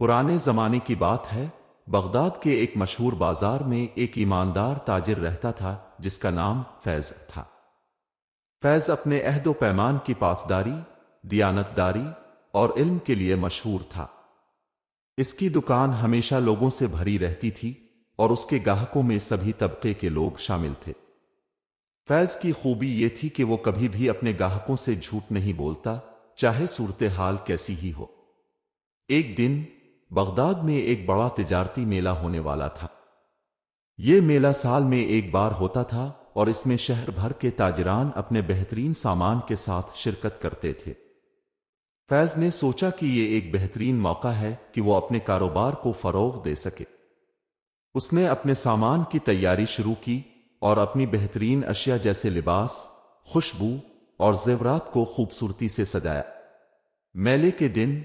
پرانے زمانے کی بات ہے، بغداد کے ایک مشہور بازار میں ایک ایماندار تاجر رہتا تھا جس کا نام فیض تھا۔ فیض اپنے عہد و پیمان کی پاسداری، دیانتداری اور علم کے لیے مشہور تھا۔ اس کی دکان ہمیشہ لوگوں سے بھری رہتی تھی اور اس کے گاہکوں میں سبھی طبقے کے لوگ شامل تھے۔ فیض کی خوبی یہ تھی کہ وہ کبھی بھی اپنے گاہکوں سے جھوٹ نہیں بولتا، چاہے صورتحال کیسی ہی ہو۔ ایک دن بغداد میں ایک بڑا تجارتی میلہ ہونے والا تھا۔ یہ میلہ سال میں ایک بار ہوتا تھا اور اس میں شہر بھر کے تاجران اپنے بہترین سامان کے ساتھ شرکت کرتے تھے۔ فیض نے سوچا کہ یہ ایک بہترین موقع ہے کہ وہ اپنے کاروبار کو فروغ دے سکے۔ اس نے اپنے سامان کی تیاری شروع کی اور اپنی بہترین اشیاء جیسے لباس، خوشبو اور زیورات کو خوبصورتی سے سجایا۔ میلے کے دن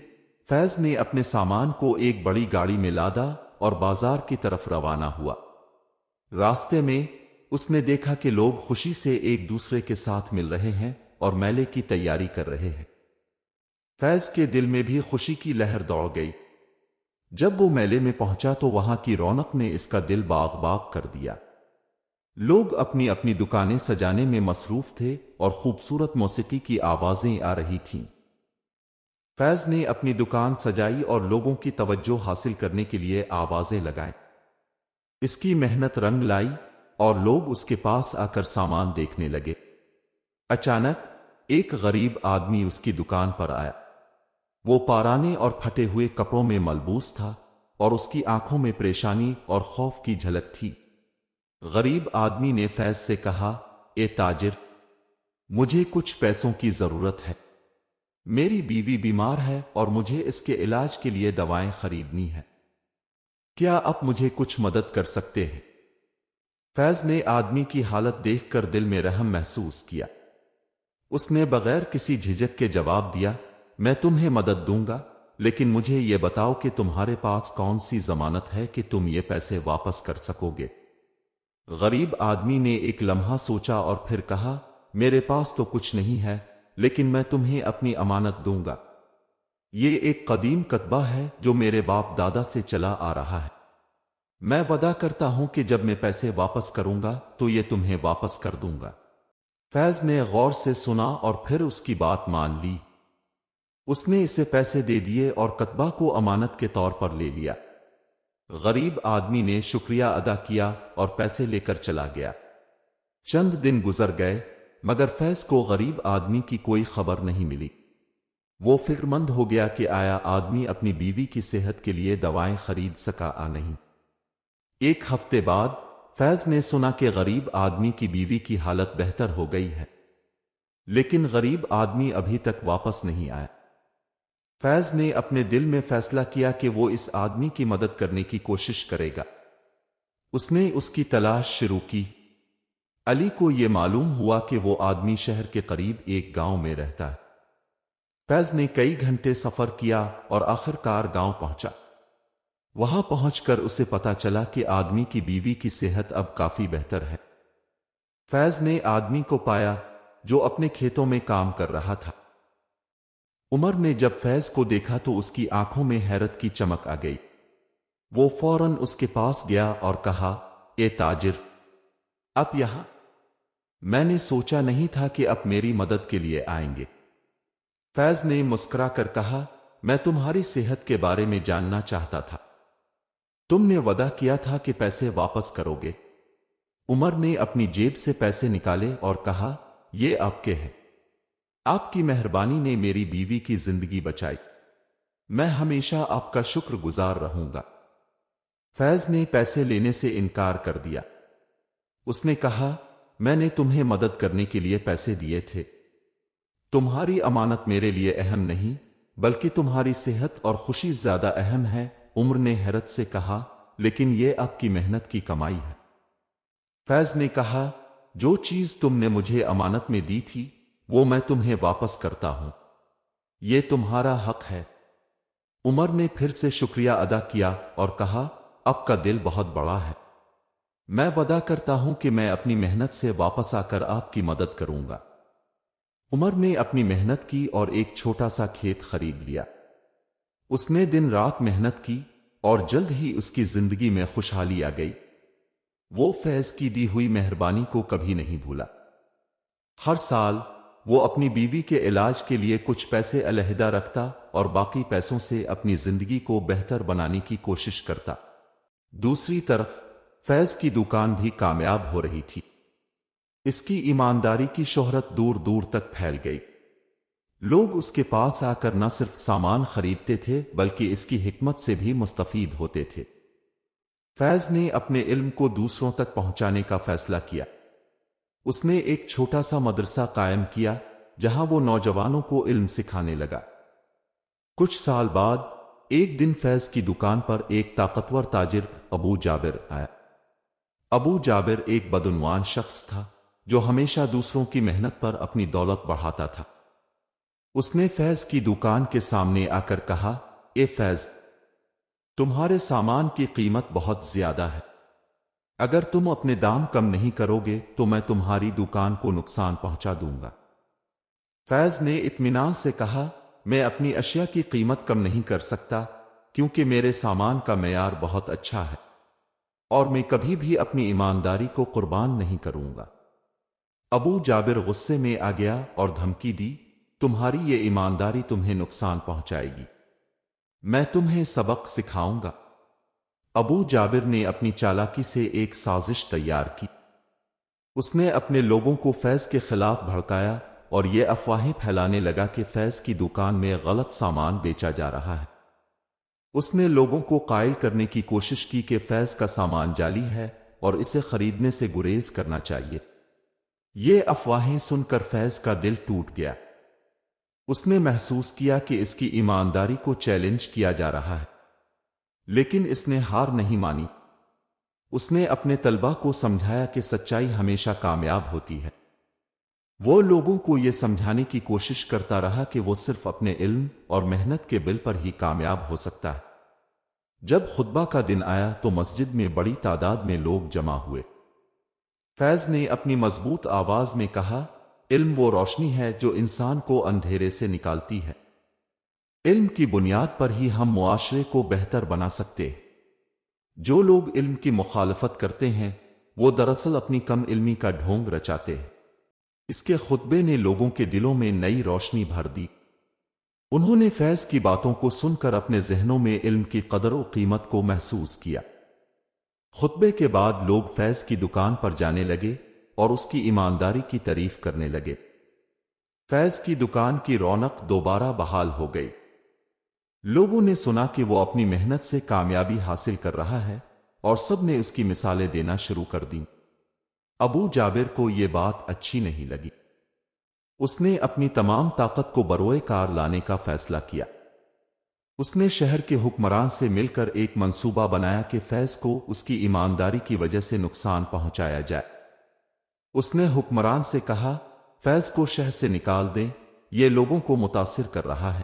فیض نے اپنے سامان کو ایک بڑی گاڑی میں لادا اور بازار کی طرف روانہ ہوا۔ راستے میں اس نے دیکھا کہ لوگ خوشی سے ایک دوسرے کے ساتھ مل رہے ہیں اور میلے کی تیاری کر رہے ہیں۔ فیض کے دل میں بھی خوشی کی لہر دوڑ گئی۔ جب وہ میلے میں پہنچا تو وہاں کی رونق نے اس کا دل باغ باغ کر دیا۔ لوگ اپنی اپنی دکانیں سجانے میں مصروف تھے اور خوبصورت موسیقی کی آوازیں آ رہی تھیں۔ فیض نے اپنی دکان سجائی اور لوگوں کی توجہ حاصل کرنے کے لیے آوازیں لگائیں۔ اس کی محنت رنگ لائی اور لوگ اس کے پاس آ کر سامان دیکھنے لگے۔ اچانک ایک غریب آدمی اس کی دکان پر آیا۔ وہ پارانے اور پھٹے ہوئے کپڑوں میں ملبوس تھا اور اس کی آنکھوں میں پریشانی اور خوف کی جھلک تھی۔ غریب آدمی نے فیض سے کہا، اے تاجر، مجھے کچھ پیسوں کی ضرورت ہے۔ میری بیوی بیمار ہے اور مجھے اس کے علاج کے لیے دوائیں خریدنی ہیں۔ کیا آپ مجھے کچھ مدد کر سکتے ہیں؟ فیض نے آدمی کی حالت دیکھ کر دل میں رحم محسوس کیا۔ اس نے بغیر کسی جھجک کے جواب دیا، میں تمہیں مدد دوں گا، لیکن مجھے یہ بتاؤ کہ تمہارے پاس کون سی ضمانت ہے کہ تم یہ پیسے واپس کر سکو گے؟ غریب آدمی نے ایک لمحہ سوچا اور پھر کہا، میرے پاس تو کچھ نہیں ہے، لیکن میں تمہیں اپنی امانت دوں گا۔ یہ ایک قدیم کتبہ ہے جو میرے باپ دادا سے چلا آ رہا ہے۔ میں وعدہ کرتا ہوں کہ جب میں پیسے واپس کروں گا تو یہ تمہیں واپس کر دوں گا۔ فیض نے غور سے سنا اور پھر اس کی بات مان لی۔ اس نے اسے پیسے دے دیے اور کتبہ کو امانت کے طور پر لے لیا۔ غریب آدمی نے شکریہ ادا کیا اور پیسے لے کر چلا گیا۔ چند دن گزر گئے مگر فیض کو غریب آدمی کی کوئی خبر نہیں ملی۔ وہ فکر مند ہو گیا کہ آیا آدمی اپنی بیوی کی صحت کے لیے دوائیں خرید سکا یا نہیں۔ ایک ہفتے بعد فیض نے سنا کہ غریب آدمی کی بیوی کی حالت بہتر ہو گئی ہے، لیکن غریب آدمی ابھی تک واپس نہیں آیا۔ فیض نے اپنے دل میں فیصلہ کیا کہ وہ اس آدمی کی مدد کرنے کی کوشش کرے گا۔ اس نے اس کی تلاش شروع کی۔ علی کو یہ معلوم ہوا کہ وہ آدمی شہر کے قریب ایک گاؤں میں رہتا ہے۔ فیض نے کئی گھنٹے سفر کیا اور آخر کار گاؤں پہنچا۔ وہاں پہنچ کر اسے پتا چلا کہ آدمی کی بیوی کی صحت اب کافی بہتر ہے۔ فیض نے آدمی کو پایا جو اپنے کھیتوں میں کام کر رہا تھا۔ عمر نے جب فیض کو دیکھا تو اس کی آنکھوں میں حیرت کی چمک آ گئی۔ وہ فوراً اس کے پاس گیا اور کہا، اے تاجر، آپ یہاں؟ میں نے سوچا نہیں تھا کہ آپ میری مدد کے لیے آئیں گے۔ فیض نے مسکرا کر کہا، میں تمہاری صحت کے بارے میں جاننا چاہتا تھا۔ تم نے وعدہ کیا تھا کہ پیسے واپس کرو گے۔ عمر نے اپنی جیب سے پیسے نکالے اور کہا، یہ آپ کے ہیں۔ آپ کی مہربانی نے میری بیوی کی زندگی بچائی۔ میں ہمیشہ آپ کا شکر گزار رہوں گا۔ فیض نے پیسے لینے سے انکار کر دیا۔ اس نے کہا، میں نے تمہیں مدد کرنے کے لیے پیسے دیے تھے۔ تمہاری امانت میرے لیے اہم نہیں، بلکہ تمہاری صحت اور خوشی زیادہ اہم ہے۔ عمر نے حیرت سے کہا، لیکن یہ آپ کی محنت کی کمائی ہے۔ فیض نے کہا، جو چیز تم نے مجھے امانت میں دی تھی وہ میں تمہیں واپس کرتا ہوں۔ یہ تمہارا حق ہے۔ عمر نے پھر سے شکریہ ادا کیا اور کہا، آپ کا دل بہت بڑا ہے۔ میں وعدہ کرتا ہوں کہ میں اپنی محنت سے واپس آ کر آپ کی مدد کروں گا۔ عمر نے اپنی محنت کی اور ایک چھوٹا سا کھیت خرید لیا۔ اس نے دن رات محنت کی اور جلد ہی اس کی زندگی میں خوشحالی آ گئی۔ وہ فیض کی دی ہوئی مہربانی کو کبھی نہیں بھولا۔ ہر سال وہ اپنی بیوی کے علاج کے لیے کچھ پیسے علیحدہ رکھتا اور باقی پیسوں سے اپنی زندگی کو بہتر بنانے کی کوشش کرتا۔ دوسری طرف فیض کی دکان بھی کامیاب ہو رہی تھی۔ اس کی ایمانداری کی شہرت دور دور تک پھیل گئی۔ لوگ اس کے پاس آ کر نہ صرف سامان خریدتے تھے بلکہ اس کی حکمت سے بھی مستفید ہوتے تھے۔ فیض نے اپنے علم کو دوسروں تک پہنچانے کا فیصلہ کیا۔ اس نے ایک چھوٹا سا مدرسہ قائم کیا جہاں وہ نوجوانوں کو علم سکھانے لگا۔ کچھ سال بعد ایک دن فیض کی دکان پر ایک طاقتور تاجر ابو جابر آیا۔ ابو جابر ایک بدعنوان شخص تھا جو ہمیشہ دوسروں کی محنت پر اپنی دولت بڑھاتا تھا۔ اس نے فیض کی دکان کے سامنے آ کر کہا، اے فیض، تمہارے سامان کی قیمت بہت زیادہ ہے۔ اگر تم اپنے دام کم نہیں کرو گے تو میں تمہاری دکان کو نقصان پہنچا دوں گا۔ فیض نے اطمینان سے کہا، میں اپنی اشیاء کی قیمت کم نہیں کر سکتا کیونکہ میرے سامان کا معیار بہت اچھا ہے اور میں کبھی بھی اپنی ایمانداری کو قربان نہیں کروں گا۔ ابو جابر غصے میں آ گیا اور دھمکی دی، تمہاری یہ ایمانداری تمہیں نقصان پہنچائے گی، میں تمہیں سبق سکھاؤں گا۔ ابو جابر نے اپنی چالاکی سے ایک سازش تیار کی۔ اس نے اپنے لوگوں کو فیض کے خلاف بھڑکایا اور یہ افواہیں پھیلانے لگا کہ فیض کی دکان میں غلط سامان بیچا جا رہا ہے۔ اس نے لوگوں کو قائل کرنے کی کوشش کی کہ فیض کا سامان جعلی ہے اور اسے خریدنے سے گریز کرنا چاہیے۔ یہ افواہیں سن کر فیض کا دل ٹوٹ گیا۔ اس نے محسوس کیا کہ اس کی ایمانداری کو چیلنج کیا جا رہا ہے، لیکن اس نے ہار نہیں مانی۔ اس نے اپنے طلبہ کو سمجھایا کہ سچائی ہمیشہ کامیاب ہوتی ہے۔ وہ لوگوں کو یہ سمجھانے کی کوشش کرتا رہا کہ وہ صرف اپنے علم اور محنت کے بل پر ہی کامیاب ہو سکتا ہے۔ جب خطبہ کا دن آیا تو مسجد میں بڑی تعداد میں لوگ جمع ہوئے۔ فیض نے اپنی مضبوط آواز میں کہا، علم وہ روشنی ہے جو انسان کو اندھیرے سے نکالتی ہے۔ علم کی بنیاد پر ہی ہم معاشرے کو بہتر بنا سکتے ہیں۔ جو لوگ علم کی مخالفت کرتے ہیں وہ دراصل اپنی کم علمی کا ڈھونگ رچاتے ہیں۔ اس کے خطبے نے لوگوں کے دلوں میں نئی روشنی بھر دی۔ انہوں نے فیض کی باتوں کو سن کر اپنے ذہنوں میں علم کی قدر و قیمت کو محسوس کیا۔ خطبے کے بعد لوگ فیض کی دکان پر جانے لگے اور اس کی ایمانداری کی تعریف کرنے لگے۔ فیض کی دکان کی رونق دوبارہ بحال ہو گئی۔ لوگوں نے سنا کہ وہ اپنی محنت سے کامیابی حاصل کر رہا ہے اور سب نے اس کی مثالیں دینا شروع کر دیں۔ ابو جابر کو یہ بات اچھی نہیں لگی۔ اس نے اپنی تمام طاقت کو بروئے کار لانے کا فیصلہ کیا۔ اس نے شہر کے حکمران سے مل کر ایک منصوبہ بنایا کہ فیض کو اس کی ایمانداری کی وجہ سے نقصان پہنچایا جائے۔ اس نے حکمران سے کہا، فیض کو شہر سے نکال دیں، یہ لوگوں کو متاثر کر رہا ہے۔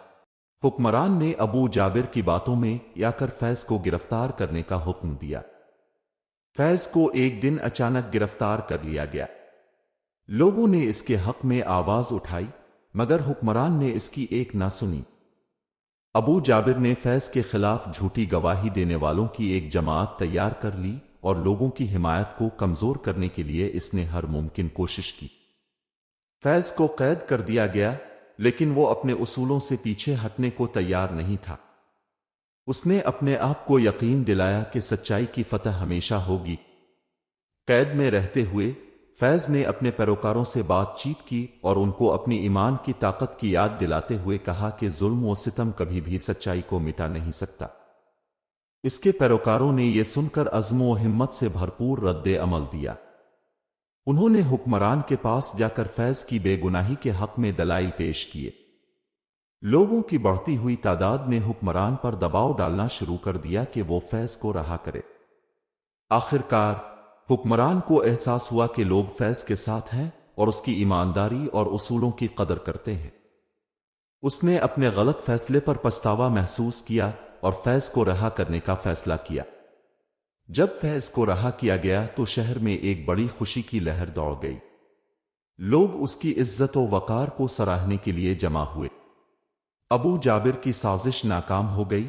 حکمران نے ابو جابر کی باتوں میں آ کر فیض کو گرفتار کرنے کا حکم دیا۔ فیض کو ایک دن اچانک گرفتار کر لیا گیا۔ لوگوں نے اس کے حق میں آواز اٹھائی مگر حکمران نے اس کی ایک نہ سنی۔ ابو جابر نے فیض کے خلاف جھوٹی گواہی دینے والوں کی ایک جماعت تیار کر لی اور لوگوں کی حمایت کو کمزور کرنے کے لیے اس نے ہر ممکن کوشش کی۔ فیض کو قید کر دیا گیا لیکن وہ اپنے اصولوں سے پیچھے ہٹنے کو تیار نہیں تھا۔ اس نے اپنے آپ کو یقین دلایا کہ سچائی کی فتح ہمیشہ ہوگی۔ قید میں رہتے ہوئے فیض نے اپنے پیروکاروں سے بات چیت کی اور ان کو اپنی ایمان کی طاقت کی یاد دلاتے ہوئے کہا کہ ظلم و ستم کبھی بھی سچائی کو مٹا نہیں سکتا۔ اس کے پیروکاروں نے یہ سن کر عزم و ہمت سے بھرپور رد عمل دیا۔ انہوں نے حکمران کے پاس جا کر فیض کی بے گناہی کے حق میں دلائل پیش کیے۔ لوگوں کی بڑھتی ہوئی تعداد نے حکمران پر دباؤ ڈالنا شروع کر دیا کہ وہ فیض کو رہا کرے۔ آخر کار حکمران کو احساس ہوا کہ لوگ فیض کے ساتھ ہیں اور اس کی ایمانداری اور اصولوں کی قدر کرتے ہیں۔ اس نے اپنے غلط فیصلے پر پچھتاوا محسوس کیا اور فیض کو رہا کرنے کا فیصلہ کیا۔ جب فیض کو رہا کیا گیا تو شہر میں ایک بڑی خوشی کی لہر دوڑ گئی۔ لوگ اس کی عزت و وقار کو سراہنے کے لیے جمع ہوئے۔ ابو جابر کی سازش ناکام ہو گئی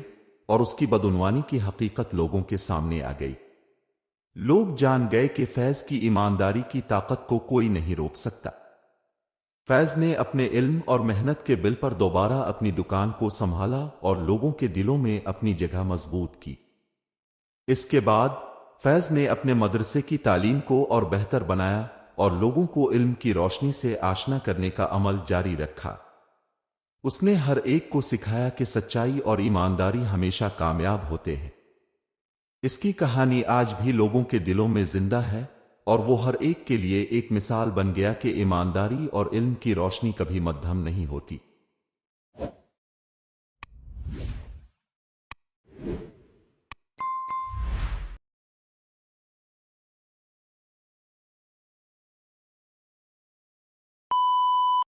اور اس کی بدعنوانی کی حقیقت لوگوں کے سامنے آ گئی۔ لوگ جان گئے کہ فیض کی ایمانداری کی طاقت کو کوئی نہیں روک سکتا۔ فیض نے اپنے علم اور محنت کے بل پر دوبارہ اپنی دکان کو سنبھالا اور لوگوں کے دلوں میں اپنی جگہ مضبوط کی۔ اس کے بعد فیض نے اپنے مدرسے کی تعلیم کو اور بہتر بنایا اور لوگوں کو علم کی روشنی سے آشنا کرنے کا عمل جاری رکھا۔ اس نے ہر ایک کو سکھایا کہ سچائی اور ایمانداری ہمیشہ کامیاب ہوتے ہیں۔ اس کی کہانی آج بھی لوگوں کے دلوں میں زندہ ہے اور وہ ہر ایک کے لیے ایک مثال بن گیا کہ ایمانداری اور علم کی روشنی کبھی مدھم نہیں ہوتی۔